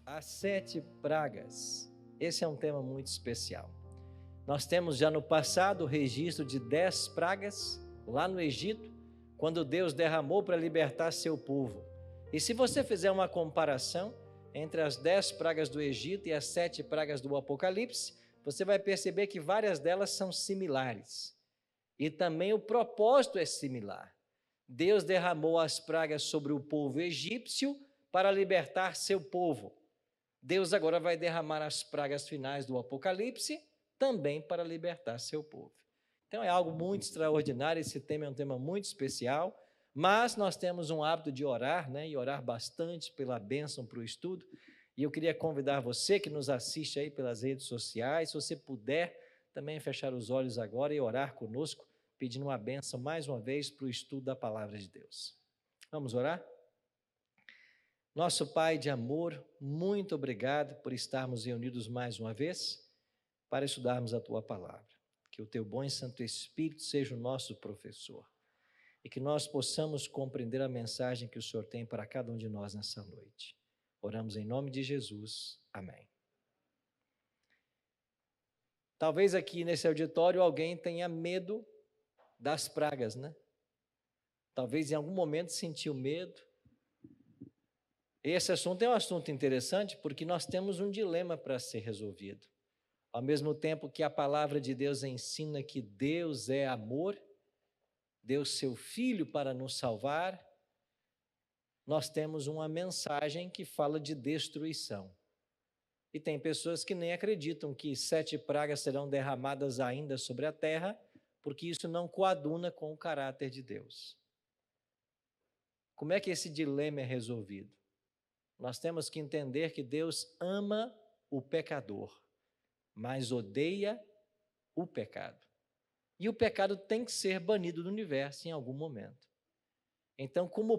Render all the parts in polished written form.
As 7 pragas. Esse é um tema muito especial. Nós temos já no passado o registro de 10 pragas lá no Egito, quando Deus derramou para libertar seu povo. E se você fizer uma comparação entre as 10 pragas do Egito e as 7 pragas do Apocalipse, você vai perceber que várias delas são similares. E também o propósito é similar. Deus derramou as pragas sobre o povo egípcio para libertar seu povo. Deus agora vai derramar as pragas finais do Apocalipse também para libertar seu povo. Então é algo muito extraordinário, esse tema é um tema muito especial, mas nós temos um hábito de orar, e orar bastante pela bênção para o estudo, e eu queria convidar você que nos assiste aí pelas redes sociais, se você puder também fechar os olhos agora e orar conosco, pedindo uma bênção mais uma vez para o estudo da palavra de Deus. Vamos orar? Nosso Pai de amor, muito obrigado por estarmos reunidos mais uma vez para estudarmos a Tua palavra. Que o Teu bom e Santo Espírito seja o nosso professor e que nós possamos compreender a mensagem que o Senhor tem para cada um de nós nessa noite. Oramos em nome de Jesus. Amém. Talvez aqui nesse auditório alguém tenha medo das pragas, Talvez em algum momento sentiu medo. Esse assunto é um assunto interessante porque nós temos um dilema para ser resolvido. Ao mesmo tempo que a palavra de Deus ensina que Deus é amor, deu seu Filho para nos salvar, nós temos uma mensagem que fala de destruição. E tem pessoas que nem acreditam que 7 pragas serão derramadas ainda sobre a terra, porque isso não coaduna com o caráter de Deus. Como é que esse dilema é resolvido? Nós temos que entender que Deus ama o pecador, mas odeia o pecado. E o pecado tem que ser banido do universo em algum momento. Então, como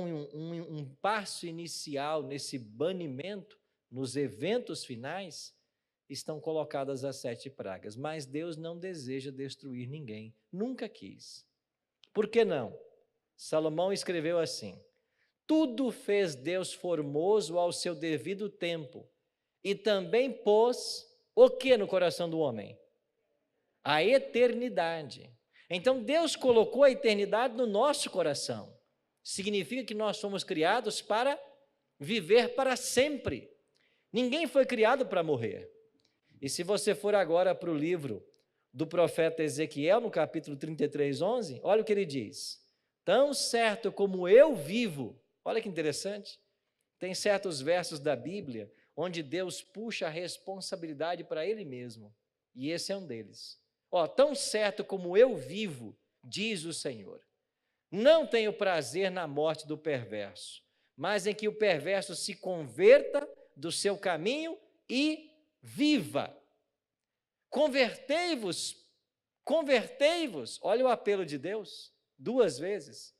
um passo inicial nesse banimento, nos eventos finais, estão colocadas as 7 pragas. Mas Deus não deseja destruir ninguém, nunca quis. Por que não? Salomão escreveu assim: tudo fez Deus formoso ao seu devido tempo, e também pôs o que no coração do homem? A eternidade. Então Deus colocou a eternidade no nosso coração. Significa que nós fomos criados para viver para sempre. Ninguém foi criado para morrer. E se você for agora para o livro do profeta Ezequiel, no capítulo 33, 11, olha o que ele diz: tão certo como eu vivo. Olha que interessante. Tem certos versos da Bíblia onde Deus puxa a responsabilidade para Ele mesmo. E esse é um deles. Tão certo como eu vivo, diz o Senhor, não tenho prazer na morte do perverso, mas em que o perverso se converta do seu caminho e viva. Convertei-vos, olha o apelo de Deus, 2 vezes.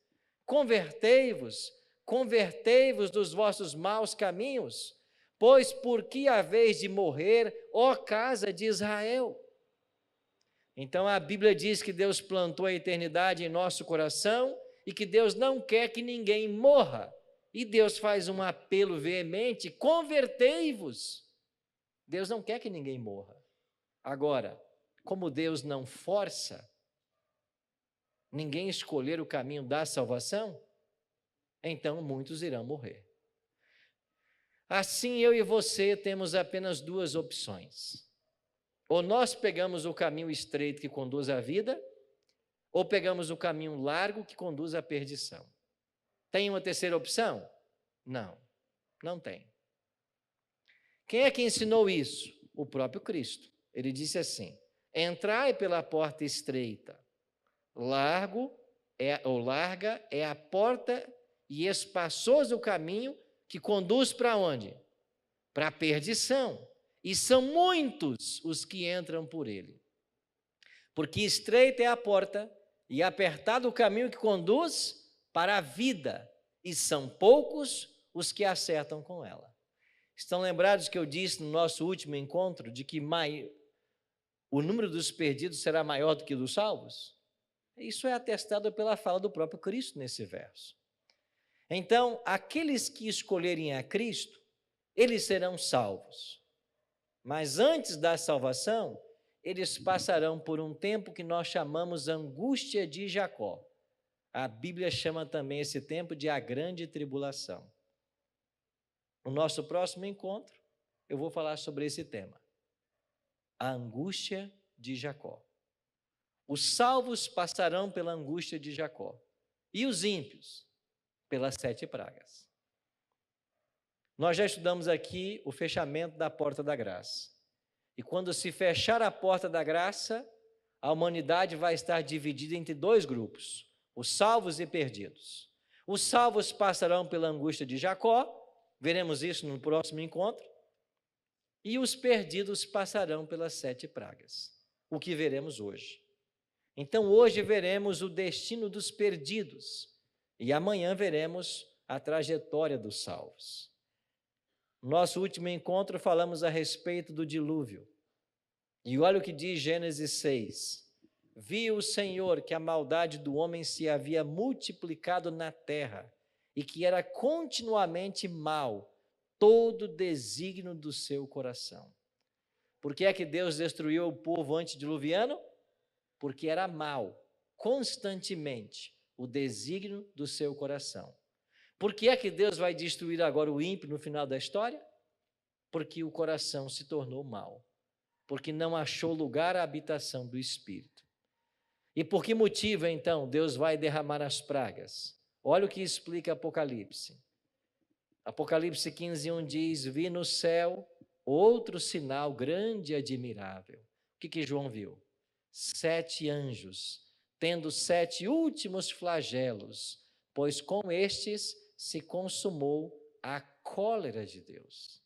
Convertei-vos dos vossos maus caminhos, pois por que haveis de morrer, ó casa de Israel? Então a Bíblia diz que Deus plantou a eternidade em nosso coração e que Deus não quer que ninguém morra. E Deus faz um apelo veemente: convertei-vos. Deus não quer que ninguém morra. Agora, como Deus não força ninguém escolher o caminho da salvação, então muitos irão morrer. Assim, eu e você temos apenas 2 opções. Ou nós pegamos o caminho estreito que conduz à vida, ou pegamos o caminho largo que conduz à perdição. Tem uma terceira opção? Não, não tem. Quem é que ensinou isso? O próprio Cristo. Ele disse assim: entrai pela porta estreita, larga é a porta e espaçoso o caminho que conduz para onde? Para a perdição. E são muitos os que entram por ele. Porque estreita é a porta e apertado o caminho que conduz para a vida, e são poucos os que acertam com ela. Estão lembrados que eu disse no nosso último encontro de que o número dos perdidos será maior do que dos salvos? Isso é atestado pela fala do próprio Cristo nesse verso. Então, aqueles que escolherem a Cristo, eles serão salvos. Mas antes da salvação, eles passarão por um tempo que nós chamamos angústia de Jacó. A Bíblia chama também esse tempo de a grande tribulação. No nosso próximo encontro, eu vou falar sobre esse tema. A angústia de Jacó. Os salvos passarão pela angústia de Jacó. E os ímpios, pelas 7 pragas. Nós já estudamos aqui o fechamento da porta da graça. E quando se fechar a porta da graça, a humanidade vai estar dividida entre 2 grupos, os salvos e perdidos. Os salvos passarão pela angústia de Jacó, veremos isso no próximo encontro, e os perdidos passarão pelas 7 pragas, o que veremos hoje. Então hoje veremos o destino dos perdidos, e amanhã veremos a trajetória dos salvos. No nosso último encontro falamos a respeito do dilúvio. E olha o que diz Gênesis 6. Viu o Senhor que a maldade do homem se havia multiplicado na terra e que era continuamente mal todo o desígnio do seu coração. Por que é que Deus destruiu o povo antediluviano? Porque era mal, constantemente, o desígnio do seu coração. Por que é que Deus vai destruir agora o ímpio no final da história? Porque o coração se tornou mau, porque não achou lugar à habitação do Espírito. E por que motivo, então, Deus vai derramar as pragas? Olha o que explica Apocalipse. Apocalipse 15:1 diz, vi no céu outro sinal grande e admirável. O que João viu? 7 anjos, tendo 7 últimos flagelos, pois com estes se consumou a cólera de Deus.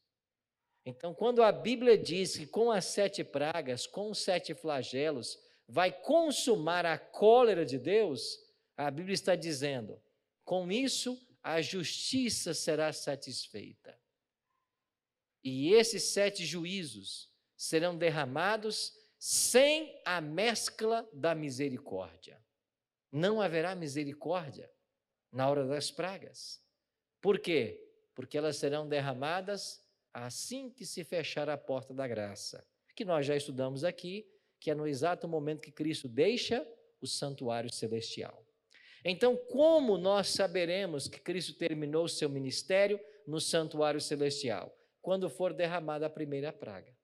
Então, quando a Bíblia diz que com as 7 pragas, com os 7 flagelos, vai consumar a cólera de Deus, a Bíblia está dizendo, com isso a justiça será satisfeita. E esses 7 juízos serão derramados sem a mescla da misericórdia. Não haverá misericórdia na hora das pragas. Por quê? Porque elas serão derramadas assim que se fechar a porta da graça, que nós já estudamos aqui, que é no exato momento que Cristo deixa o santuário celestial. Então, como nós saberemos que Cristo terminou o seu ministério no santuário celestial? Quando for derramada a primeira praga.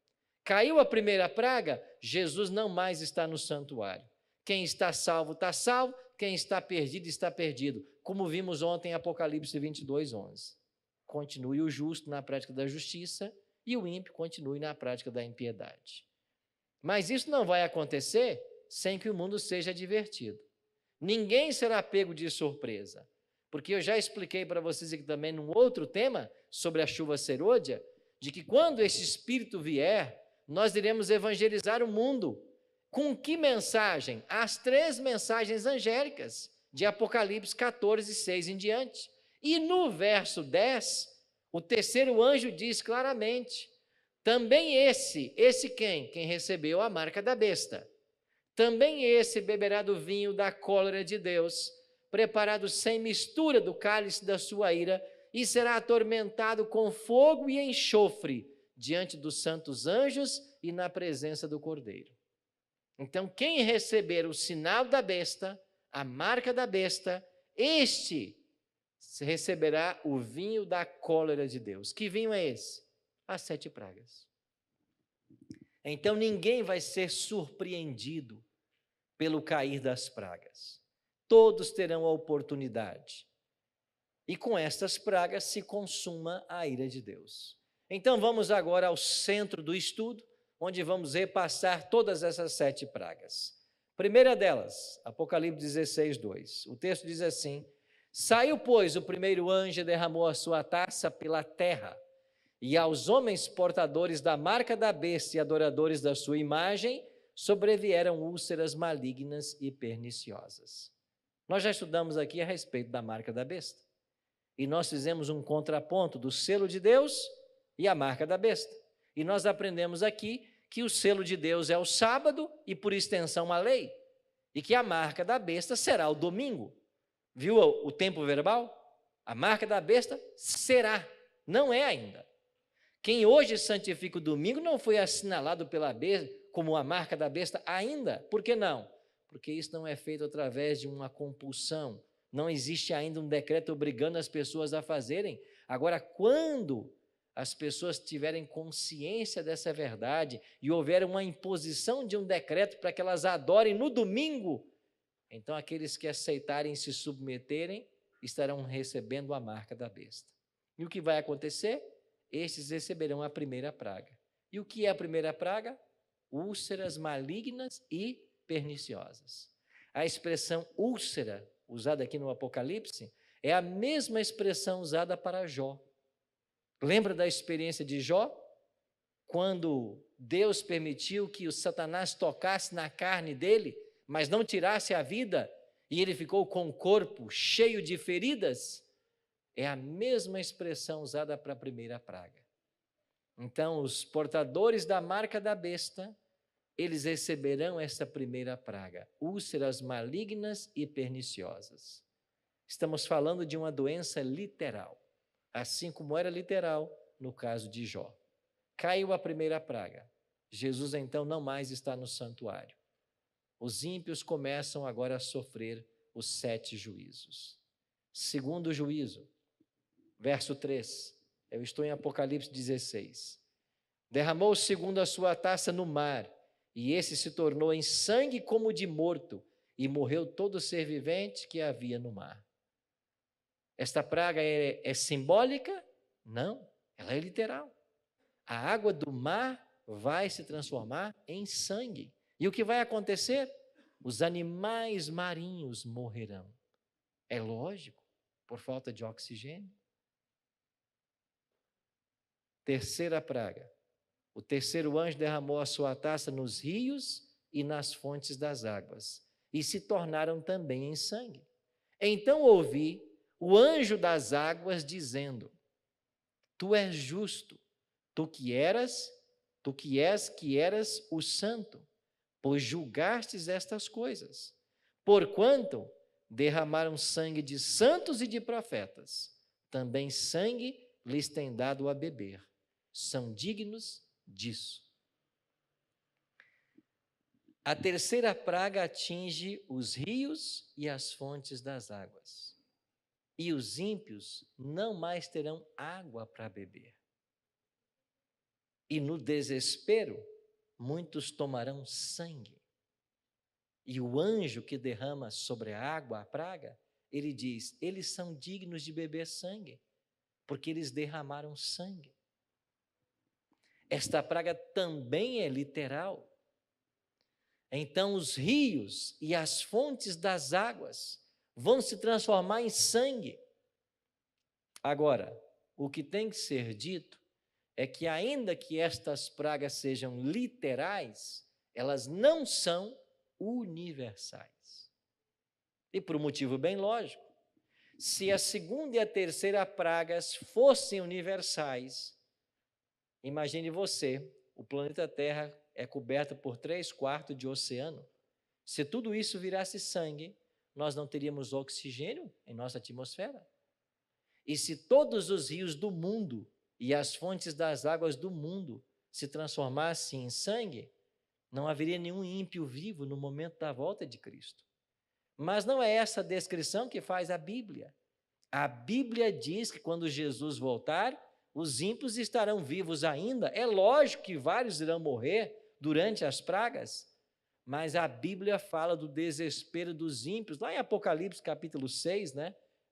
Caiu a primeira praga, Jesus não mais está no santuário. Quem está salvo, está salvo. Quem está perdido, está perdido. Como vimos ontem em Apocalipse 22:11. Continue o justo na prática da justiça e o ímpio continue na prática da impiedade. Mas isso não vai acontecer sem que o mundo seja advertido. Ninguém será pego de surpresa. Porque eu já expliquei para vocês aqui também num outro tema, sobre a chuva serôdia, de que quando esse Espírito vier, nós iremos evangelizar o mundo. Com que mensagem? As 3 mensagens angélicas, de Apocalipse 14:6 em diante. E no verso 10, o terceiro anjo diz claramente, também esse quem? Quem recebeu a marca da besta. Também esse beberá do vinho da cólera de Deus, preparado sem mistura do cálice da sua ira, e será atormentado com fogo e enxofre, diante dos santos anjos e na presença do Cordeiro. Então, quem receber o sinal da besta, a marca da besta, este receberá o vinho da cólera de Deus. Que vinho é esse? As 7 pragas. Então, ninguém vai ser surpreendido pelo cair das pragas. Todos terão a oportunidade. E com estas pragas se consuma a ira de Deus. Então vamos agora ao centro do estudo, onde vamos repassar todas essas 7 pragas. Primeira delas, Apocalipse 16:2. O texto diz assim, saiu, pois, o primeiro anjo e derramou a sua taça pela terra, e aos homens portadores da marca da besta e adoradores da sua imagem, sobrevieram úlceras malignas e perniciosas. Nós já estudamos aqui a respeito da marca da besta. E nós fizemos um contraponto do selo de Deus e a marca da besta. E nós aprendemos aqui que o selo de Deus é o sábado e, por extensão, a lei. E que a marca da besta será o domingo. Viu o tempo verbal? A marca da besta será, não é ainda. Quem hoje santifica o domingo não foi assinalado pela besta como a marca da besta ainda. Por que não? Porque isso não é feito através de uma compulsão. Não existe ainda um decreto obrigando as pessoas a fazerem. Agora, quando as pessoas tiverem consciência dessa verdade e houver uma imposição de um decreto para que elas adorem no domingo, então aqueles que aceitarem se submeterem estarão recebendo a marca da besta. E o que vai acontecer? Estes receberão a primeira praga. E o que é a primeira praga? Úlceras malignas e perniciosas. A expressão úlcera, usada aqui no Apocalipse, é a mesma expressão usada para Jó. Lembra da experiência de Jó? Quando Deus permitiu que o Satanás tocasse na carne dele, mas não tirasse a vida, e ele ficou com o corpo cheio de feridas? É a mesma expressão usada para a primeira praga. Então, os portadores da marca da besta, eles receberão essa primeira praga, úlceras malignas e perniciosas. Estamos falando de uma doença literal, assim como era literal no caso de Jó. Caiu a primeira praga. Jesus então não mais está no santuário. Os ímpios começam agora a sofrer os 7 juízos. Segundo juízo, verso 3, eu estou em Apocalipse 16. Derramou o segundo a sua taça no mar, e esse se tornou em sangue como de morto, e morreu todo ser vivente que havia no mar. Esta praga é simbólica? Não, ela é literal. A água do mar vai se transformar em sangue. E o que vai acontecer? Os animais marinhos morrerão. É lógico, por falta de oxigênio. Terceira praga. O terceiro anjo derramou a sua taça nos rios e nas fontes das águas, e se tornaram também em sangue. Então ouvi o anjo das águas dizendo: Tu és justo, tu que eras o santo, pois julgastes estas coisas. Porquanto derramaram sangue de santos e de profetas, também sangue lhes tem dado a beber. São dignos disso. A terceira praga atinge os rios e as fontes das águas. E os ímpios não mais terão água para beber. E no desespero, muitos tomarão sangue. E o anjo que derrama sobre a água a praga, ele diz: eles são dignos de beber sangue, porque eles derramaram sangue. Esta praga também é literal. Então os rios e as fontes das águas vão se transformar em sangue. Agora, o que tem que ser dito é que ainda que estas pragas sejam literais, elas não são universais. E por um motivo bem lógico. Se a segunda e a terceira pragas fossem universais, imagine você, o planeta Terra é coberto por 3/4 de oceano. Se tudo isso virasse sangue, nós não teríamos oxigênio em nossa atmosfera. E se todos os rios do mundo e as fontes das águas do mundo se transformassem em sangue, não haveria nenhum ímpio vivo no momento da volta de Cristo. Mas não é essa a descrição que faz a Bíblia. A Bíblia diz que quando Jesus voltar, os ímpios estarão vivos ainda. É lógico que vários irão morrer durante as pragas, mas a Bíblia fala do desespero dos ímpios, lá em Apocalipse capítulo 6,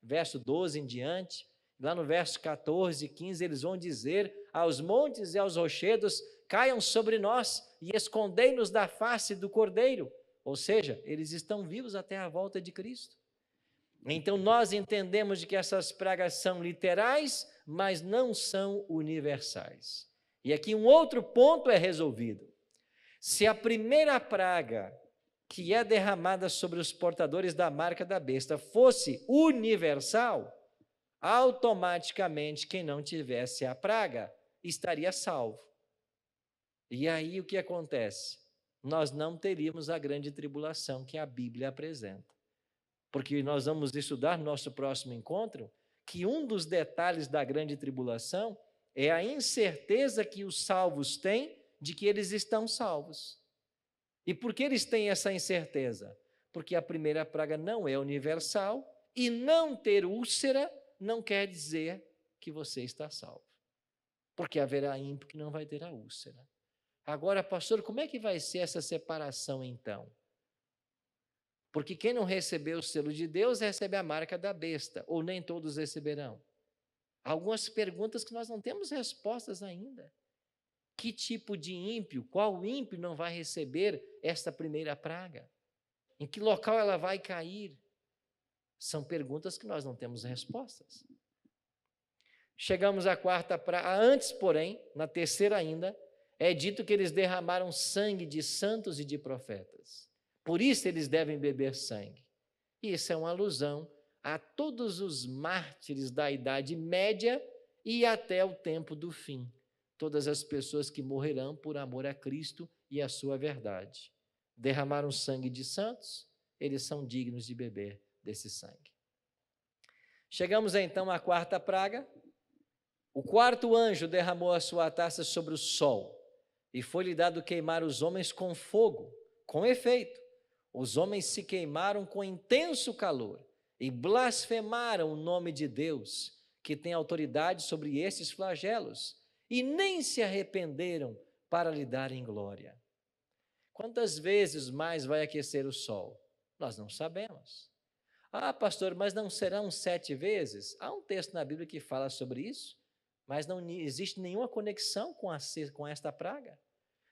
verso 12 em diante, lá no verso 14 e 15, eles vão dizer: aos montes e aos rochedos caiam sobre nós e escondei-nos da face do Cordeiro. Ou seja, eles estão vivos até a volta de Cristo. Então nós entendemos de que essas pragas são literais, mas não são universais. E aqui um outro ponto é resolvido. Se a primeira praga que é derramada sobre os portadores da marca da besta fosse universal, automaticamente quem não tivesse a praga estaria salvo. E aí o que acontece? Nós não teríamos a grande tribulação que a Bíblia apresenta. Porque nós vamos estudar no nosso próximo encontro que um dos detalhes da grande tribulação é a incerteza que os salvos têm de que eles estão salvos. E por que eles têm essa incerteza? Porque a primeira praga não é universal e não ter úlcera não quer dizer que você está salvo. Porque haverá ímpio que não vai ter a úlcera. Agora, pastor, como é que vai ser essa separação então? Porque quem não recebeu o selo de Deus recebe a marca da besta, ou nem todos receberão. Algumas perguntas que nós não temos respostas ainda. Que tipo de ímpio, qual ímpio não vai receber esta primeira praga? Em que local ela vai cair? São perguntas que nós não temos respostas. Chegamos à quarta praga. Antes, porém, na terceira ainda, é dito que eles derramaram sangue de santos e de profetas. Por isso eles devem beber sangue. E isso é uma alusão a todos os mártires da Idade Média e até o tempo do fim. Todas as pessoas que morrerão por amor a Cristo e a sua verdade. Derramaram sangue de santos, eles são dignos de beber desse sangue. Chegamos então à quarta praga. O quarto anjo derramou a sua taça sobre o sol, e foi-lhe dado queimar os homens com fogo. Com efeito, os homens se queimaram com intenso calor e blasfemaram o nome de Deus, que tem autoridade sobre estes flagelos, e nem se arrependeram para lhe darem glória. Quantas vezes mais vai aquecer o sol? Nós não sabemos. Ah, pastor, mas não serão 7 vezes? Há um texto na Bíblia que fala sobre isso, mas não existe nenhuma conexão com esta praga.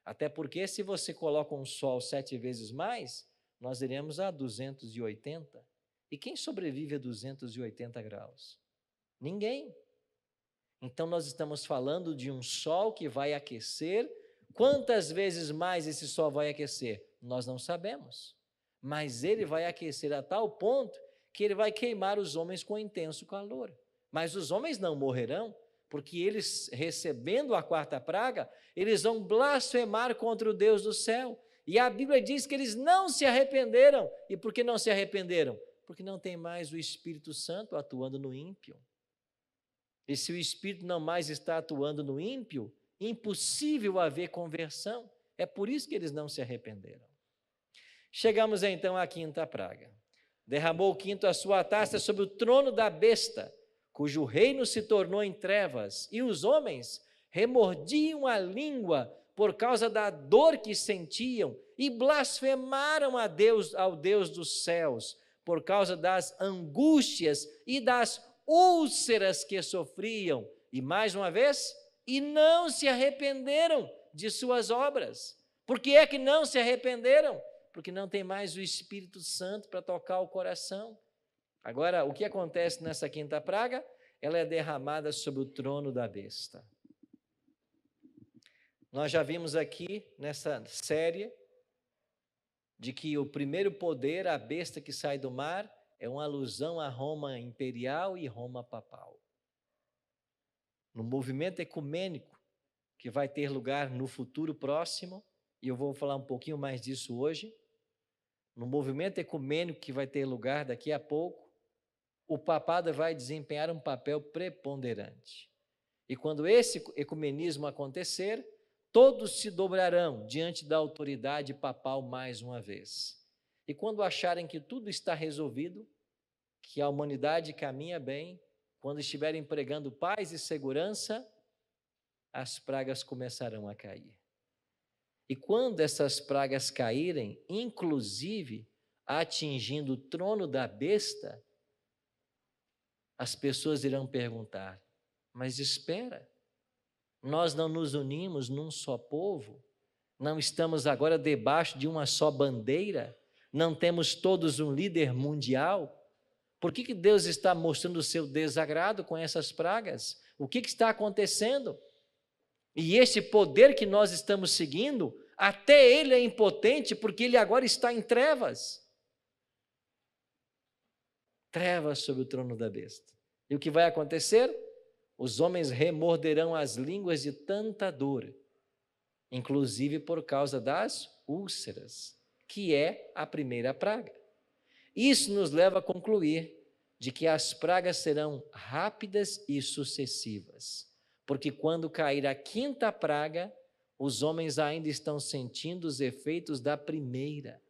Até porque se você coloca um sol 7 vezes mais, nós iremos a 280. E quem sobrevive a 280 graus? Ninguém. Então nós estamos falando de um sol que vai aquecer. Quantas vezes mais esse sol vai aquecer? Nós não sabemos. Mas ele vai aquecer a tal ponto que ele vai queimar os homens com intenso calor. Mas os homens não morrerão, porque eles, recebendo a quarta praga, eles vão blasfemar contra o Deus do céu. E a Bíblia diz que eles não se arrependeram. E por que não se arrependeram? Porque não tem mais o Espírito Santo atuando no ímpio. E se o Espírito não mais está atuando no ímpio, impossível haver conversão. É por isso que eles não se arrependeram. Chegamos então à quinta praga. Derramou o quinto a sua taça sobre o trono da besta, cujo reino se tornou em trevas, e os homens remordiam a língua por causa da dor que sentiam e blasfemaram ao Deus dos céus, por causa das angústias e das úlceras que sofriam, e mais uma vez, e não se arrependeram de suas obras. Por que é que não se arrependeram? Porque não tem mais o Espírito Santo para tocar o coração. Agora, o que acontece nessa quinta praga? Ela é derramada sobre o trono da besta. Nós já vimos aqui nessa série de que o primeiro poder, a besta que sai do mar, é uma alusão a Roma imperial e Roma papal. No movimento ecumênico que vai ter lugar no futuro próximo, e eu vou falar um pouquinho mais disso hoje, no movimento ecumênico que vai ter lugar daqui a pouco, o papado vai desempenhar um papel preponderante. E quando esse ecumenismo acontecer, todos se dobrarão diante da autoridade papal mais uma vez. E quando acharem que tudo está resolvido, que a humanidade caminha bem, quando estiverem pregando paz e segurança, as pragas começarão a cair. E quando essas pragas caírem, inclusive atingindo o trono da besta, as pessoas irão perguntar: mas espera, nós não nos unimos num só povo? Não estamos agora debaixo de uma só bandeira? Não temos todos um líder mundial? Por que Deus está mostrando o seu desagrado com essas pragas? O que está acontecendo? E esse poder que nós estamos seguindo, até ele é impotente, porque ele agora está em trevas. Trevas sobre o trono da besta. E o que vai acontecer? Os homens remorderão as línguas de tanta dor, inclusive por causa das úlceras, que é a primeira praga. Isso nos leva a concluir de que as pragas serão rápidas e sucessivas, porque quando cair a quinta praga, os homens ainda estão sentindo os efeitos da primeira.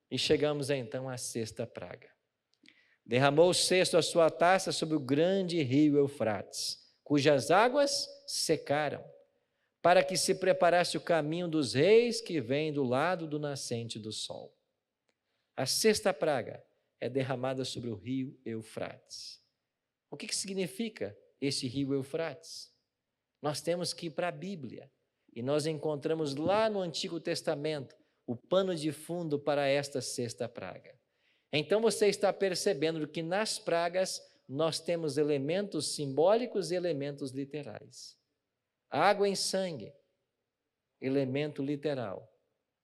E chegamos então à sexta praga. Derramou o cesto a sua taça sobre o grande rio Eufrates, cujas águas secaram, para que se preparasse o caminho dos reis que vêm do lado do nascente do sol. A sexta praga é derramada sobre o rio Eufrates. O que significa esse rio Eufrates? Nós temos que ir para a Bíblia e nós encontramos lá no Antigo Testamento o pano de fundo para esta sexta praga. Então você está percebendo que nas pragas nós temos elementos simbólicos e elementos literais. Água em sangue, elemento literal.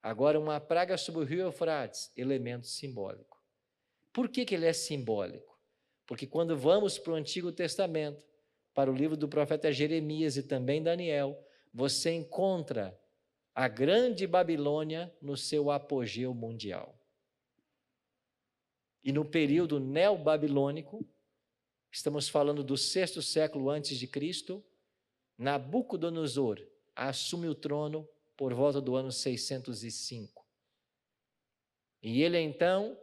Agora uma praga sobre o rio Eufrates, elemento simbólico. Por que ele é simbólico? Porque quando vamos para o Antigo Testamento, para o livro do profeta Jeremias e também Daniel, você encontra a grande Babilônia no seu apogeu mundial. E no período neobabilônico, estamos falando do 6º século antes de Cristo, Nabucodonosor assume o trono por volta do ano 605. E ele então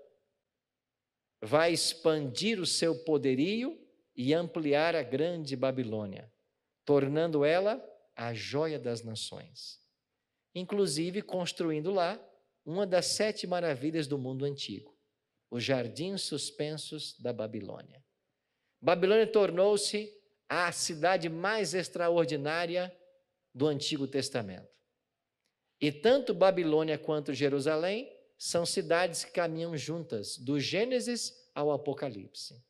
vai expandir o seu poderio e ampliar a grande Babilônia, tornando ela a joia das nações, inclusive construindo lá uma das 7 maravilhas do mundo antigo, os jardins suspensos da Babilônia. Babilônia tornou-se a cidade mais extraordinária do Antigo Testamento. E tanto Babilônia quanto Jerusalém são cidades que caminham juntas, do Gênesis ao Apocalipse.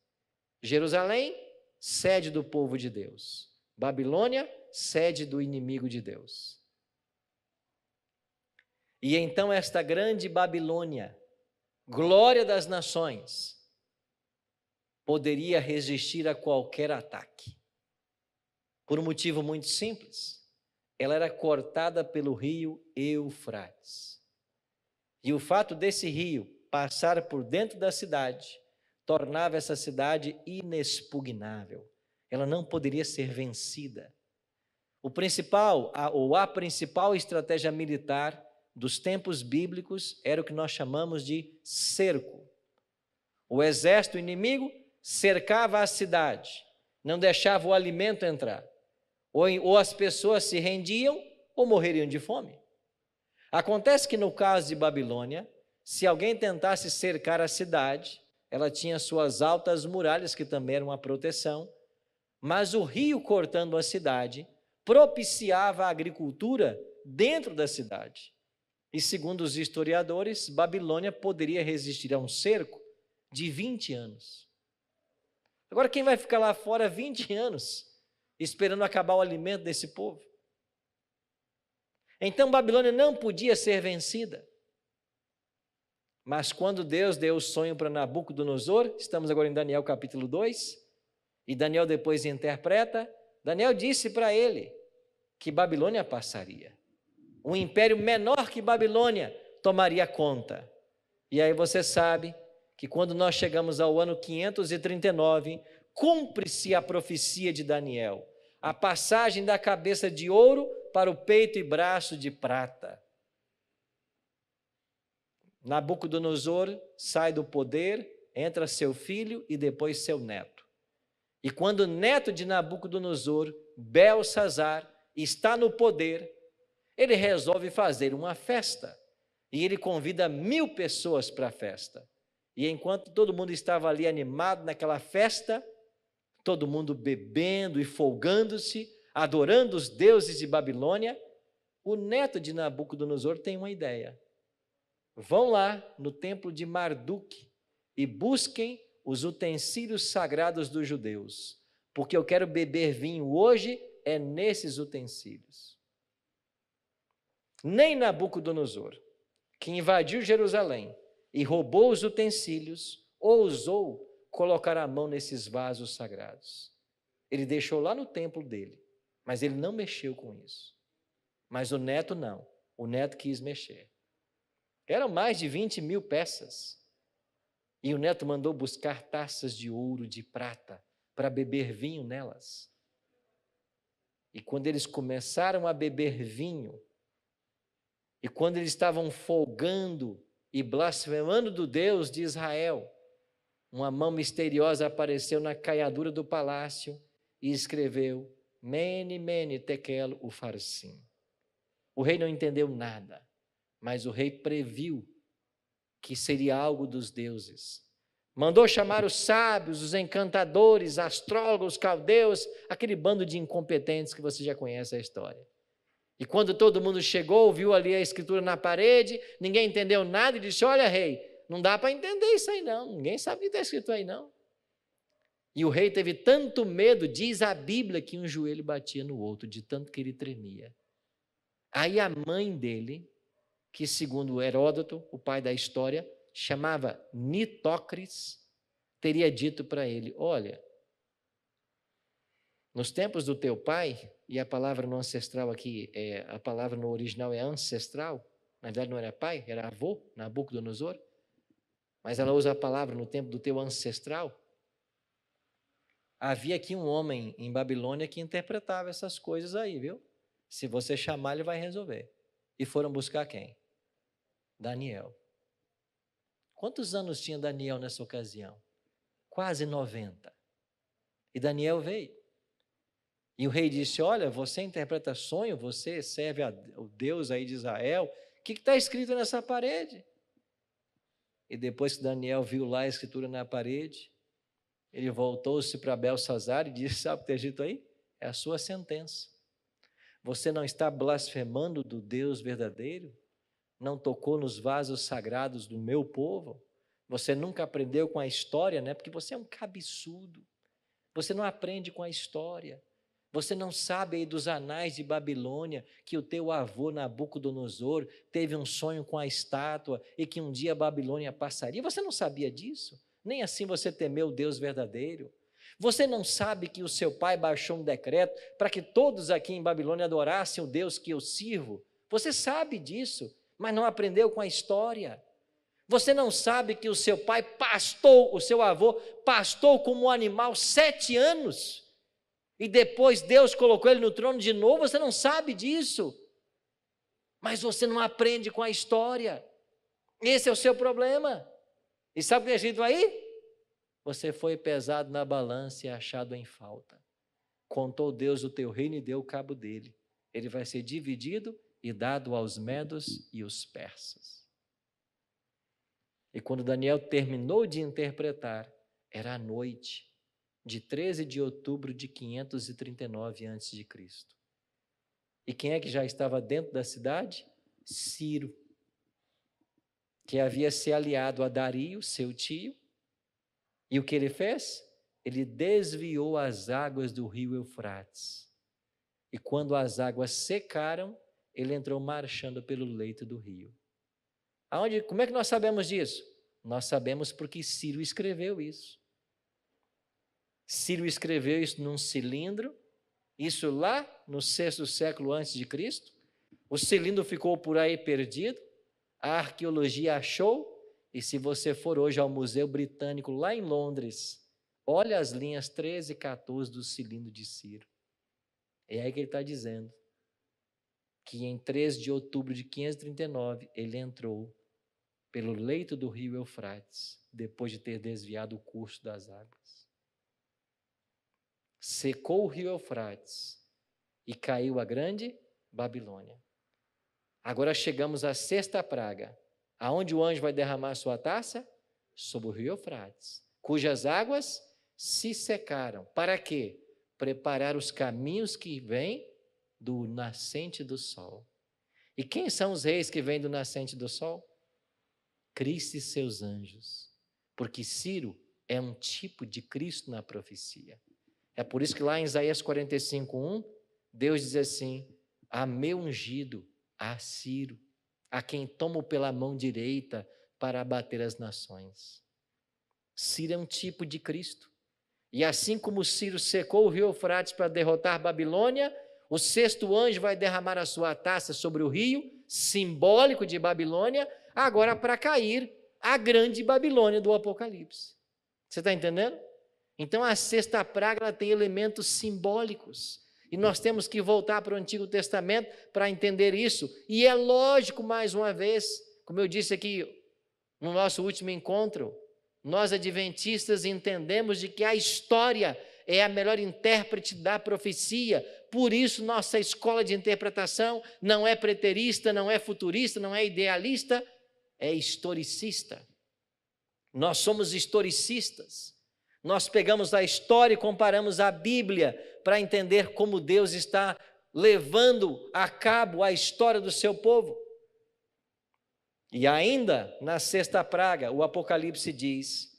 Jerusalém, sede do povo de Deus. Babilônia, sede do inimigo de Deus. E então esta grande Babilônia, glória das nações, poderia resistir a qualquer ataque. Por um motivo muito simples. Ela era cortada pelo rio Eufrates. E o fato desse rio passar por dentro da cidade tornava essa cidade inexpugnável. Ela não poderia ser vencida. A principal estratégia militar dos tempos bíblicos era o que nós chamamos de cerco. O exército inimigo cercava a cidade, não deixava o alimento entrar. Ou as pessoas se rendiam ou morreriam de fome. Acontece que no caso de Babilônia, se alguém tentasse cercar a cidade, ela tinha suas altas muralhas, que também eram uma proteção, mas o rio cortando a cidade propiciava a agricultura dentro da cidade. E segundo os historiadores, Babilônia poderia resistir a um cerco de 20 anos. Agora, quem vai ficar lá fora 20 anos esperando acabar o alimento desse povo? Então Babilônia não podia ser vencida. Mas quando Deus deu o sonho para Nabucodonosor, estamos agora em Daniel capítulo 2, e Daniel depois interpreta, Daniel disse para ele que Babilônia passaria. Um império menor que Babilônia tomaria conta. E aí você sabe que quando nós chegamos ao ano 539, cumpre-se a profecia de Daniel, a passagem da cabeça de ouro para o peito e braço de prata. Nabucodonosor sai do poder, entra seu filho e depois seu neto. E quando o neto de Nabucodonosor, Belsazar, está no poder, ele resolve fazer uma festa. E ele convida 1000 pessoas para a festa. E enquanto todo mundo estava ali animado naquela festa, todo mundo bebendo e folgando-se, adorando os deuses de Babilônia, o neto de Nabucodonosor tem uma ideia. Vão lá no templo de Marduk e busquem os utensílios sagrados dos judeus, porque eu quero beber vinho hoje é nesses utensílios. Nem Nabucodonosor, que invadiu Jerusalém e roubou os utensílios, ousou colocar a mão nesses vasos sagrados. Ele deixou lá no templo dele, mas ele não mexeu com isso. Mas o neto não, o neto quis mexer. Eram mais de 20.000 peças. E o neto mandou buscar taças de ouro, de prata, para beber vinho nelas. E quando eles começaram a beber vinho, e quando eles estavam folgando e blasfemando do Deus de Israel, uma mão misteriosa apareceu na caiadura do palácio e escreveu: Mene, mene, tekel, ufarsim. O rei não entendeu nada, mas o rei previu que seria algo dos deuses. Mandou chamar os sábios, os encantadores, astrólogos, caldeus, aquele bando de incompetentes que você já conhece a história. E quando todo mundo chegou, viu ali a escritura na parede, ninguém entendeu nada e disse: olha, rei, não dá para entender isso aí não, ninguém sabe o que está escrito aí não. E o rei teve tanto medo, diz a Bíblia, que um joelho batia no outro, de tanto que ele tremia. Aí a mãe dele, que segundo Heródoto, o pai da história, chamava Nitócris, teria dito para ele: olha, nos tempos do teu pai, e a palavra no ancestral aqui, a palavra no original é ancestral, na verdade não era pai, era avô, Nabucodonosor, mas ela usa a palavra no tempo do teu ancestral. Havia aqui um homem em Babilônia que interpretava essas coisas aí, viu? Se você chamar, ele vai resolver. E foram buscar quem? Daniel. Quantos anos tinha Daniel nessa ocasião? Quase 90. E Daniel veio. E o rei disse: olha, você interpreta sonho, você serve ao Deus aí de Israel, o que está escrito nessa parede? E depois que Daniel viu lá a escritura na parede, ele voltou-se para Belsazar e disse: sabe o que está escrito aí? É a sua sentença. Você não está blasfemando do Deus verdadeiro? Não tocou nos vasos sagrados do meu povo? Você nunca aprendeu com a história, né? Porque você é um cabeçudo. Você não aprende com a história. Você não sabe aí dos anais de Babilônia que o teu avô Nabucodonosor teve um sonho com a estátua e que um dia a Babilônia passaria. Você não sabia disso? Nem assim você temeu o Deus verdadeiro. Você não sabe que o seu pai baixou um decreto para que todos aqui em Babilônia adorassem o Deus que eu sirvo? Você sabe disso, mas não aprendeu com a história. Você não sabe que o seu pai pastou, o seu avô pastou como um animal 7 anos e depois Deus colocou ele no trono de novo? Você não sabe disso, mas você não aprende com a história. Esse é o seu problema. E sabe o que é escrito aí? Você foi pesado na balança e achado em falta. Contou Deus o teu reino e deu cabo dele. Ele vai ser dividido e dado aos medos e os persas. E quando Daniel terminou de interpretar, era a noite de 13 de outubro de 539 a.C. E quem é que já estava dentro da cidade? Ciro, que havia se aliado a Dario, seu tio. E o que ele fez? Ele desviou as águas do rio Eufrates. E quando as águas secaram, ele entrou marchando pelo leito do rio. Como é que nós sabemos disso? Nós sabemos porque Ciro escreveu isso. Ciro escreveu isso num cilindro, isso lá no 6º século antes de Cristo. O cilindro ficou por aí perdido, a arqueologia achou, e se você for hoje ao Museu Britânico lá em Londres, olha as linhas 13 e 14 do cilindro de Ciro. É aí que ele está dizendo que em 13 de outubro de 539 ele entrou pelo leito do rio Eufrates, depois de ter desviado o curso das águas. Secou o rio Eufrates e caiu a grande Babilônia. Agora chegamos à 6ª praga. Aonde o anjo vai derramar sua taça? Sobre o rio Eufrates, cujas águas se secaram. Para quê? Preparar os caminhos que vêm do nascente do sol. E quem são os reis que vêm do nascente do sol? Cristo e seus anjos. Porque Ciro é um tipo de Cristo na profecia. É por isso que lá em Isaías 45:1, Deus diz assim: a meu ungido, a Ciro, a quem tomo pela mão direita para abater as nações. Ciro é um tipo de Cristo. E assim como Ciro secou o rio Eufrates para derrotar Babilônia, o 6º anjo vai derramar a sua taça sobre o rio, simbólico de Babilônia, agora para cair a grande Babilônia do Apocalipse. Você está entendendo? Então a sexta praga ela tem elementos simbólicos. E nós temos que voltar para o Antigo Testamento para entender isso. E é lógico, mais uma vez, como eu disse aqui no nosso último encontro, nós adventistas entendemos de que a história é a melhor intérprete da profecia. Por isso nossa escola de interpretação não é preterista, não é futurista, não é idealista, é historicista. Nós somos historicistas. Nós pegamos a história e comparamos a Bíblia para entender como Deus está levando a cabo a história do seu povo. E ainda na sexta praga, o Apocalipse diz: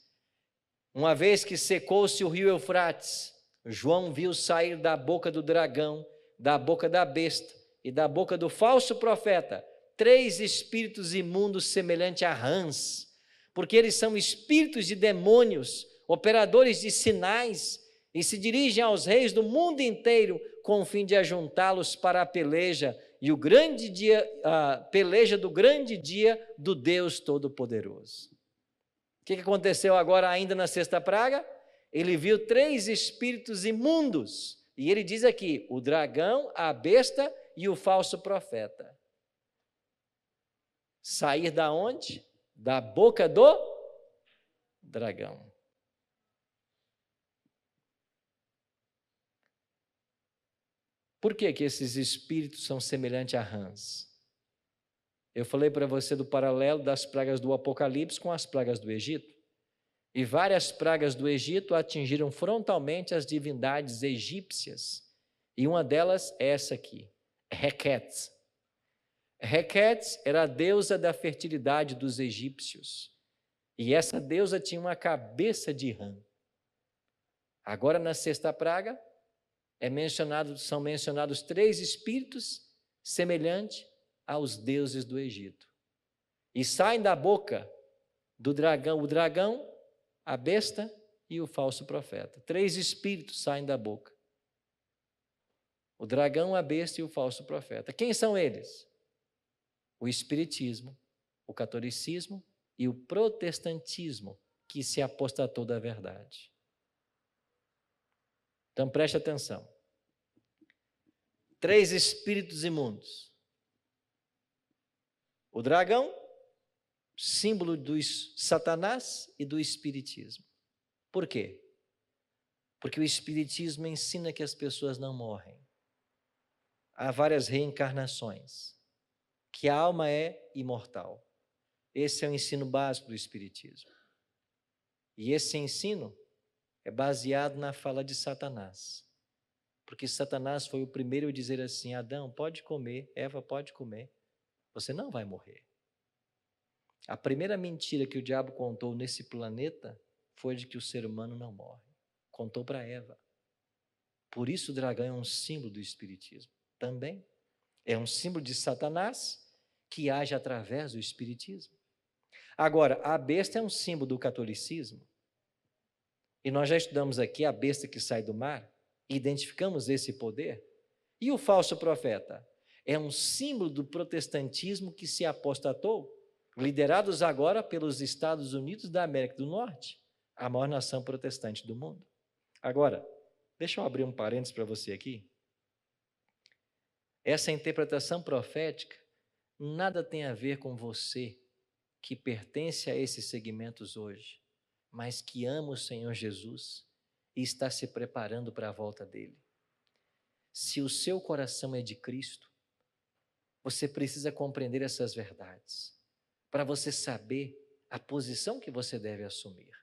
uma vez que secou-se o rio Eufrates, João viu sair da boca do dragão, da boca da besta e da boca do falso profeta 3 espíritos imundos semelhantes a rãs, porque eles são espíritos de demônios, operadores de sinais, e se dirigem aos reis do mundo inteiro com o fim de ajuntá-los para a peleja, e o grande dia, a peleja do grande dia do Deus Todo-Poderoso. O que aconteceu agora ainda na sexta praga? Ele viu 3 espíritos imundos, e ele diz aqui, o dragão, a besta e o falso profeta. Sair da onde? Da boca do dragão. Por que esses espíritos são semelhantes a rãs? Eu falei para você do paralelo das pragas do Apocalipse com as pragas do Egito. E várias pragas do Egito atingiram frontalmente as divindades egípcias. E uma delas é essa aqui, Requetes. Requetes era a deusa da fertilidade dos egípcios. E essa deusa tinha uma cabeça de rã. Agora, na sexta praga, são mencionados 3 espíritos semelhantes aos deuses do Egito. E saem da boca do dragão, o dragão, a besta e o falso profeta. 3 espíritos saem da boca. O dragão, a besta e o falso profeta. Quem são eles? O espiritismo, o catolicismo e o protestantismo, que se apostatou da verdade. Então preste atenção. 3 espíritos imundos. O dragão, símbolo do Satanás e do espiritismo. Por quê? Porque o espiritismo ensina que as pessoas não morrem. Há várias reencarnações, que a alma é imortal. Esse é o ensino básico do espiritismo. E esse ensino é baseado na fala de Satanás. Porque Satanás foi o primeiro a dizer assim, Adão, pode comer, Eva, pode comer, você não vai morrer. A primeira mentira que o diabo contou nesse planeta foi de que o ser humano não morre. Contou para Eva. Por isso o dragão é um símbolo do espiritismo. Também é um símbolo de Satanás que age através do espiritismo. Agora, a besta é um símbolo do catolicismo. E nós já estudamos aqui a besta que sai do mar, e identificamos esse poder. E o falso profeta? É um símbolo do protestantismo que se apostatou, liderados agora pelos Estados Unidos da América do Norte, a maior nação protestante do mundo. Agora, deixa eu abrir um parênteses para você aqui. Essa interpretação profética nada tem a ver com você que pertence a esses segmentos hoje, mas que ama o Senhor Jesus e está se preparando para a volta dele. Se o seu coração é de Cristo, você precisa compreender essas verdades, para você saber a posição que você deve assumir.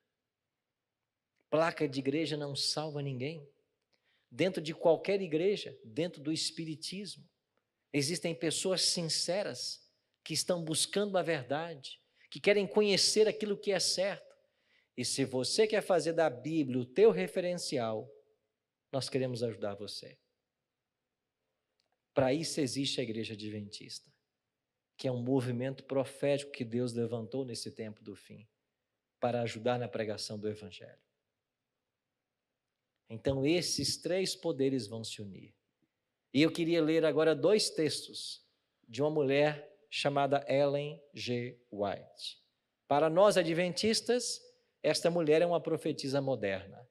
Placa de igreja não salva ninguém. Dentro de qualquer igreja, dentro do espiritismo, existem pessoas sinceras que estão buscando a verdade, que querem conhecer aquilo que é certo. E se você quer fazer da Bíblia o teu referencial, nós queremos ajudar você. Para isso existe a Igreja Adventista, que é um movimento profético que Deus levantou nesse tempo do fim, para ajudar na pregação do Evangelho. Então esses 3 poderes vão se unir. E eu queria ler agora 2 textos de uma mulher chamada Ellen G. White, Para nós adventistas, esta mulher é uma profetisa moderna.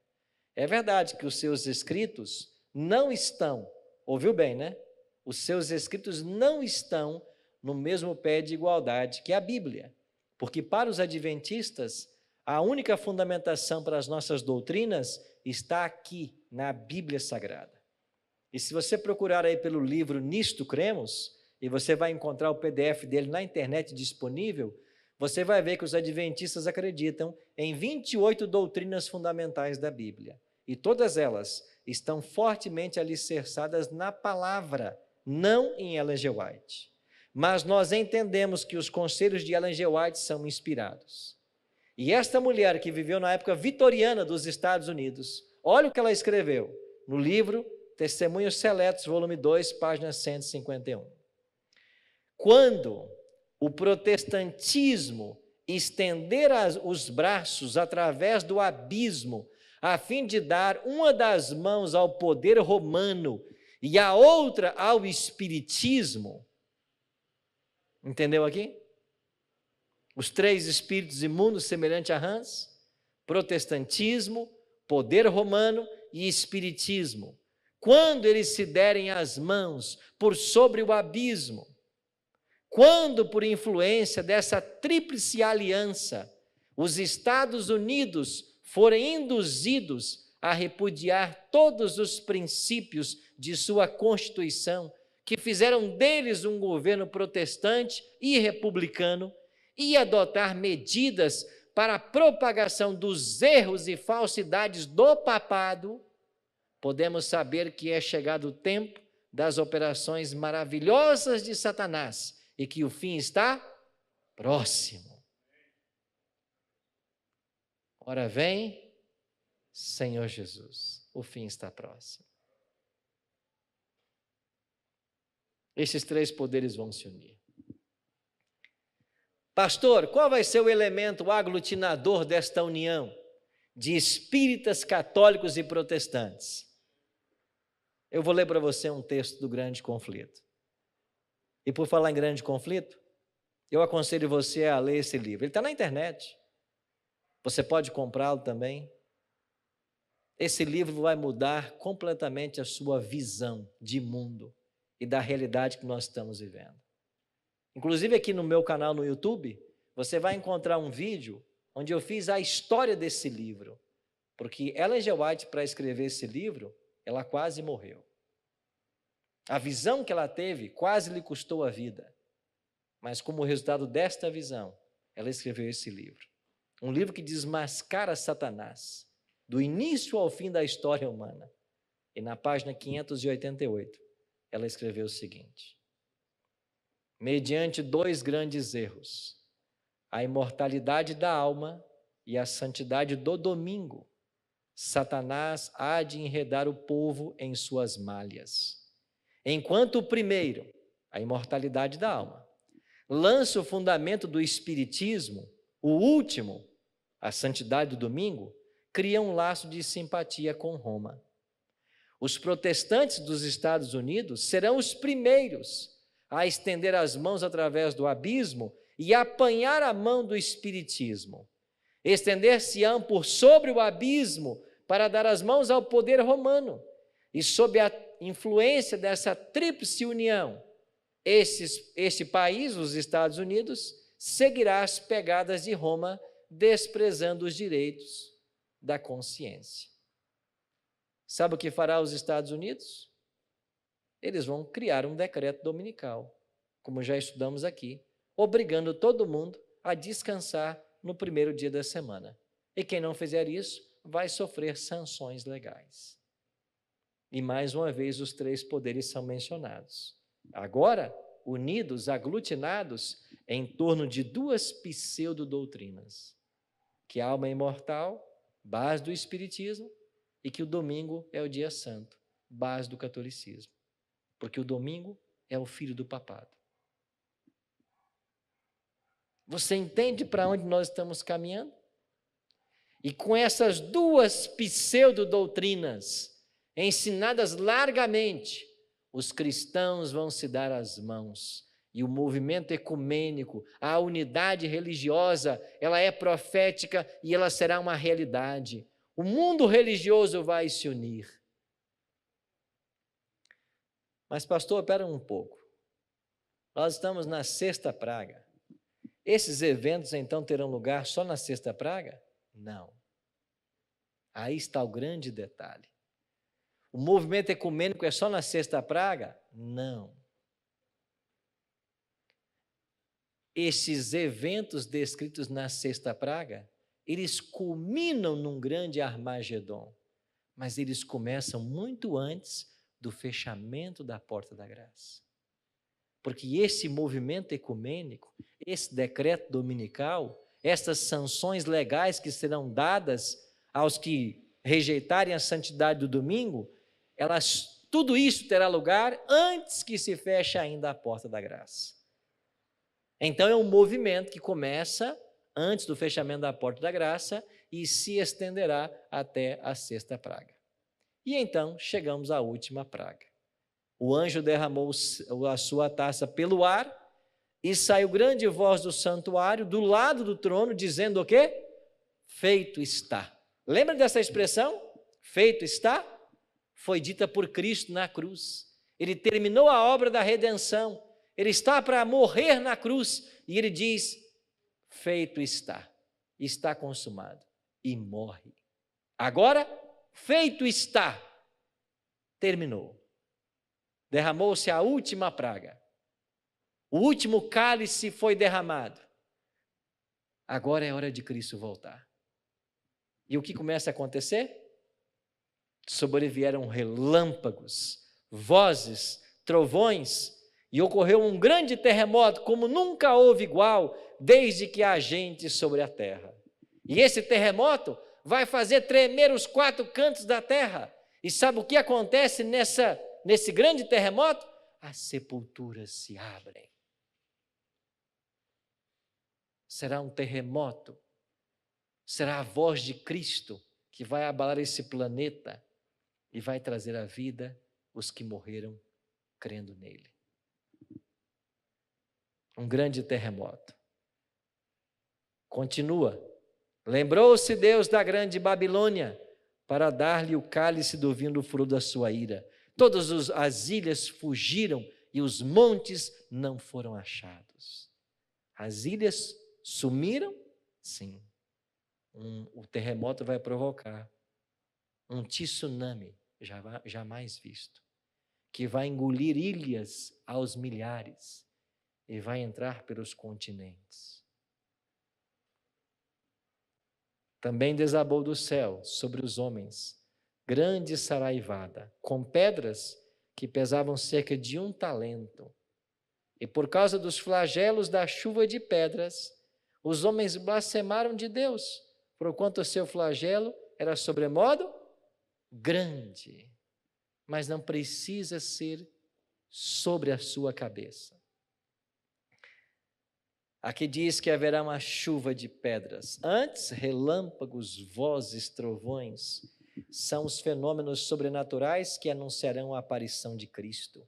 É verdade que os seus escritos não estão, ouviu bem, né? Os seus escritos não estão no mesmo pé de igualdade que a Bíblia, porque para os adventistas, a única fundamentação para as nossas doutrinas está aqui, na Bíblia Sagrada. E se você procurar aí pelo livro Nisto Cremos, e você vai encontrar o PDF dele na internet disponível, você vai ver que os adventistas acreditam em 28 doutrinas fundamentais da Bíblia. E todas elas estão fortemente alicerçadas na palavra, não em Ellen G. White. Mas nós entendemos que os conselhos de Ellen G. White são inspirados. E esta mulher que viveu na época vitoriana dos Estados Unidos, olha o que ela escreveu no livro Testemunhos Seletos, volume 2, página 151. Quando o protestantismo estender os braços através do abismo, a fim de dar uma das mãos ao poder romano e a outra ao espiritismo, entendeu aqui? Os três espíritos imundos semelhante a rãs, protestantismo, poder romano e espiritismo. Quando eles se derem as mãos por sobre o abismo, quando por influência dessa tríplice aliança, os Estados Unidos forem induzidos a repudiar todos os princípios de sua Constituição, que fizeram deles um governo protestante e republicano, e adotar medidas para a propagação dos erros e falsidades do papado, podemos saber que é chegado o tempo das operações maravilhosas de Satanás e que o fim está próximo. Ora vem, Senhor Jesus, o fim está próximo. Esses três poderes vão se unir. Pastor, qual vai ser o elemento aglutinador desta união de espíritas, católicos e protestantes? Eu vou ler para você um texto do Grande Conflito. E por falar em Grande Conflito, eu aconselho você a ler esse livro. Ele está na internet. Você pode comprá-lo também. Esse livro vai mudar completamente a sua visão de mundo e da realidade que nós estamos vivendo. Inclusive aqui no meu canal no YouTube, você vai encontrar um vídeo onde eu fiz a história desse livro, porque Ellen G. White, para escrever esse livro, ela quase morreu. A visão que ela teve quase lhe custou a vida, mas como resultado desta visão, ela escreveu esse livro. Um livro que desmascara Satanás, do início ao fim da história humana. E na página 588, ela escreveu o seguinte: mediante dois grandes erros, a imortalidade da alma e a santidade do domingo, Satanás há de enredar o povo em suas malhas. Enquanto o primeiro, a imortalidade da alma, lança o fundamento do espiritismo, o último, a santidade do domingo, cria um laço de simpatia com Roma. Os protestantes dos Estados Unidos serão os primeiros a estender as mãos através do abismo e apanhar a mão do espiritismo. Estender-se-ão por sobre o abismo para dar as mãos ao poder romano. E sob a influência dessa tríplice união, este país, os Estados Unidos, seguirá as pegadas de Roma, desprezando os direitos da consciência. Sabe o que fará os Estados Unidos? Eles vão criar um decreto dominical, como já estudamos aqui, obrigando todo mundo a descansar no primeiro dia da semana. E quem não fizer isso vai sofrer sanções legais. E mais uma vez os três poderes são mencionados. Agora, unidos, aglutinados em torno de duas pseudo-doutrinas, que a alma é imortal, base do espiritismo, e que o domingo é o dia santo, base do catolicismo. Porque o domingo é o filho do papado. Você entende para onde nós estamos caminhando? E com essas duas pseudo-doutrinas ensinadas largamente, os cristãos vão se dar as mãos E o movimento ecumênico, a unidade religiosa, ela é profética e ela será uma realidade. O mundo religioso vai se unir. Mas, pastor, espera um pouco. Nós estamos na sexta praga. Esses eventos, então, terão lugar só na sexta praga? Não. Aí está o grande detalhe. O movimento ecumênico é só na sexta praga? Não. Esses eventos descritos na sexta praga, eles culminam num grande Armagedon, mas eles começam muito antes do fechamento da porta da graça. Porque esse movimento ecumênico, esse decreto dominical, essas sanções legais que serão dadas aos que rejeitarem a santidade do domingo, tudo isso terá lugar antes que se feche ainda a porta da graça. Então é um movimento que começa antes do fechamento da porta da graça e se estenderá até a sexta praga. E então chegamos à última praga. O anjo derramou a sua taça pelo ar e saiu grande voz do santuário, do lado do trono, dizendo o quê? Feito está. Lembra dessa expressão? Feito está? Foi dita por Cristo na cruz. Ele terminou a obra da redenção. Ele está para morrer na cruz e ele diz: feito está. Está consumado. E morre. Agora, feito está. Terminou. Derramou-se a última praga. O último cálice foi derramado. Agora é hora de Cristo voltar. E o que começa a acontecer? Sobrevieram relâmpagos, vozes, trovões, e ocorreu um grande terremoto, como nunca houve igual, desde que há gente sobre a terra. E esse terremoto vai fazer tremer os quatro cantos da terra. E sabe o que acontece nesse grande terremoto? As sepulturas se abrem. Será um terremoto. Será a voz de Cristo que vai abalar esse planeta e vai trazer à vida os que morreram crendo nele. Um grande terremoto. Continua. Lembrou-se Deus da grande Babilônia para dar-lhe o cálice do vinho do furor da sua ira. Todas as ilhas fugiram e os montes não foram achados. As ilhas sumiram? Sim. O terremoto vai provocar um tsunami jamais visto, que vai engolir ilhas aos milhares e vai entrar pelos continentes. Também desabou do céu sobre os homens grande saraivada, com pedras que pesavam cerca de 1 talento. E por causa dos flagelos da chuva de pedras, os homens blasfemaram de Deus, porquanto o seu flagelo era sobremodo grande, mas não precisa ser sobre a sua cabeça. Aqui diz que haverá uma chuva de pedras. Antes, relâmpagos, vozes, trovões, são os fenômenos sobrenaturais que anunciarão a aparição de Cristo.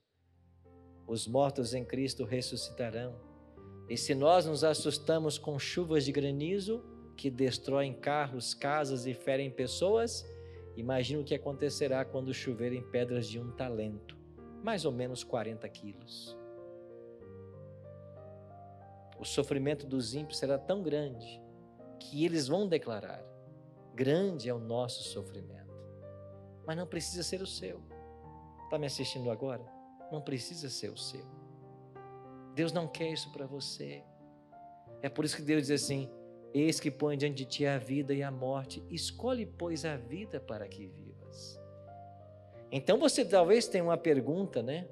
Os mortos em Cristo ressuscitarão. E se nós nos assustamos com chuvas de granizo que destroem carros, casas e ferem pessoas, imagina o que acontecerá quando choverem pedras de 1 talento, mais ou menos 40 quilos. O sofrimento dos ímpios será tão grande que eles vão declarar: grande é o nosso sofrimento. Mas não precisa ser o seu. Está me assistindo agora? Não precisa ser o seu. Deus não quer isso para você. É por isso que Deus diz assim: eis que põe diante de ti a vida e a morte, escolhe, pois, a vida para que vivas. Então você talvez tenha uma pergunta, né?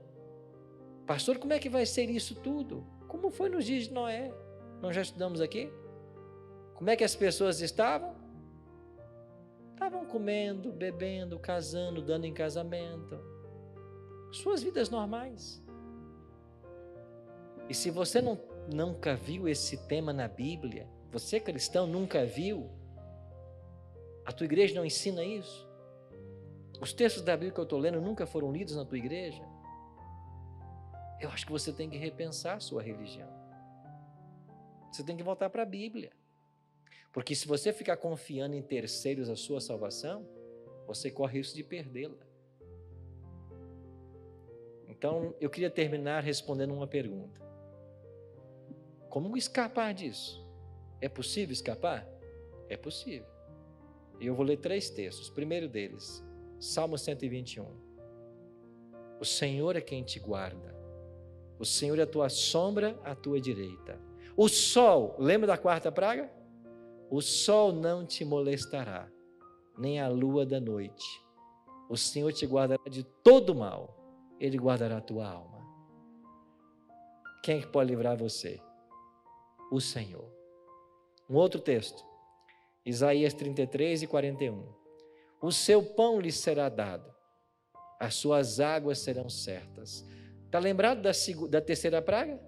Pastor, como é que vai ser isso tudo? Como foi nos dias de Noé? Nós já estudamos aqui. Como é que as pessoas estavam? Estavam comendo, bebendo, casando, dando em casamento. Suas vidas normais. E se você nunca viu esse tema na Bíblia, você cristão nunca viu, a tua igreja não ensina isso? Os textos da Bíblia que eu estou lendo nunca foram lidos na tua igreja? eu acho que você tem que repensar a sua religião. Você tem que voltar para a Bíblia. Porque se você ficar confiando em terceiros a sua salvação, você corre risco de perdê-la. Então, eu queria terminar respondendo uma pergunta. Como escapar disso? É possível escapar? É possível. E eu vou ler 3 textos. O primeiro deles, Salmo 121. O Senhor é quem te guarda. O Senhor é a tua sombra à tua direita. O sol, lembra da 4ª praga? O sol não te molestará, nem a lua da noite. O Senhor te guardará de todo mal. Ele guardará a tua alma. Quem é que pode livrar você? O Senhor. Um outro texto, Isaías 33 e 41. O seu pão lhe será dado, as suas águas serão certas. Está lembrado da 3ª praga?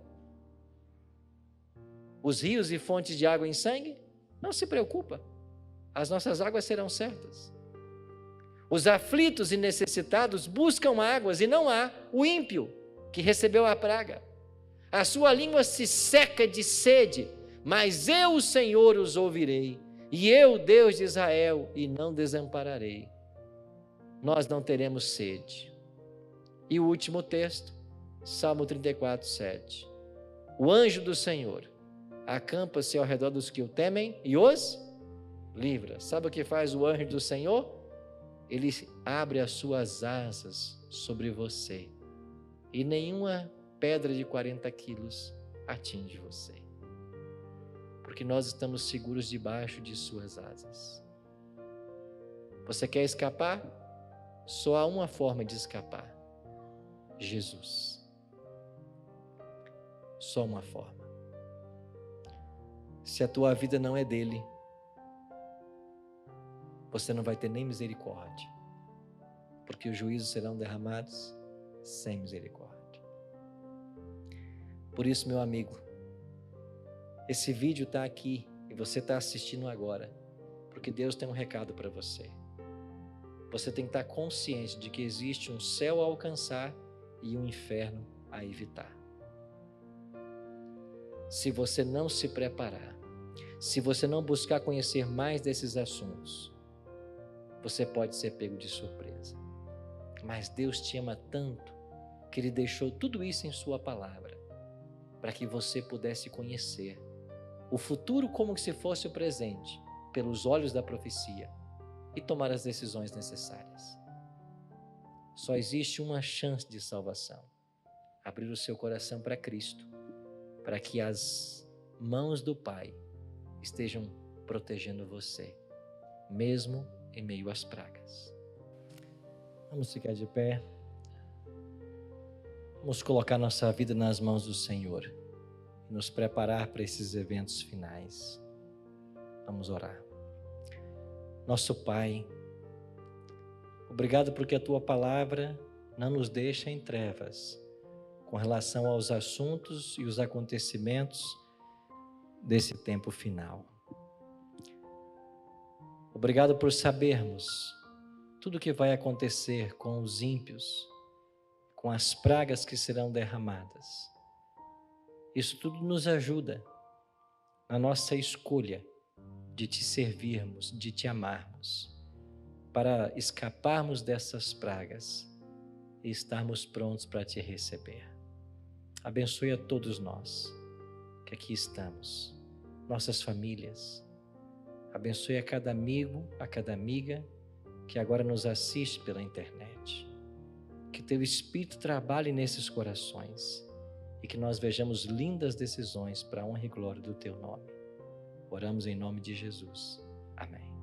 Os rios e fontes de água em sangue? Não se preocupa, as nossas águas serão certas. Os aflitos e necessitados buscam águas e não há. O ímpio que recebeu a praga, a sua língua se seca de sede, mas eu, o Senhor, os ouvirei, e eu, Deus de Israel, e não desampararei. Nós não teremos sede. E o último texto, Salmo 34, 7. O anjo do Senhor acampa-se ao redor dos que o temem e os livra. Sabe o que faz o anjo do Senhor? Ele abre as suas asas sobre você e nenhuma pedra de 40 quilos atinge você, porque nós estamos seguros debaixo de suas asas. Você quer escapar? Só há uma forma de escapar: Jesus. Só uma forma. Se a tua vida não é dele, você não vai ter nem misericórdia, porque os juízos serão derramados sem misericórdia. Por isso, meu amigo, esse vídeo está aqui e você está assistindo agora, porque Deus tem um recado para você. Você tem que estar consciente de que existe um céu a alcançar e um inferno a evitar. Se você não se preparar, se você não buscar conhecer mais desses assuntos, você pode ser pego de surpresa. Mas Deus te ama tanto que Ele deixou tudo isso em sua palavra, para que você pudesse conhecer o futuro como se fosse o presente, pelos olhos da profecia, e tomar as decisões necessárias. Só existe uma chance de salvação: abrir o seu coração para Cristo, para que as mãos do Pai estejam protegendo você, mesmo em meio às pragas. Vamos ficar de pé. Vamos colocar nossa vida nas mãos do Senhor e nos preparar para esses eventos finais. Vamos orar. Nosso Pai, obrigado porque a Tua palavra não nos deixa em trevas com relação aos assuntos e os acontecimentos desse tempo final. Obrigado por sabermos tudo o que vai acontecer com os ímpios, com as pragas que serão derramadas. Isso tudo nos ajuda na nossa escolha de Te servirmos, de Te amarmos, para escaparmos dessas pragas e estarmos prontos para Te receber. Abençoe a todos nós que aqui estamos, nossas famílias. Abençoe a cada amigo, a cada amiga que agora nos assiste pela internet. Que Teu Espírito trabalhe nesses corações e que nós vejamos lindas decisões para a honra e glória do Teu nome. Oramos em nome de Jesus. Amém.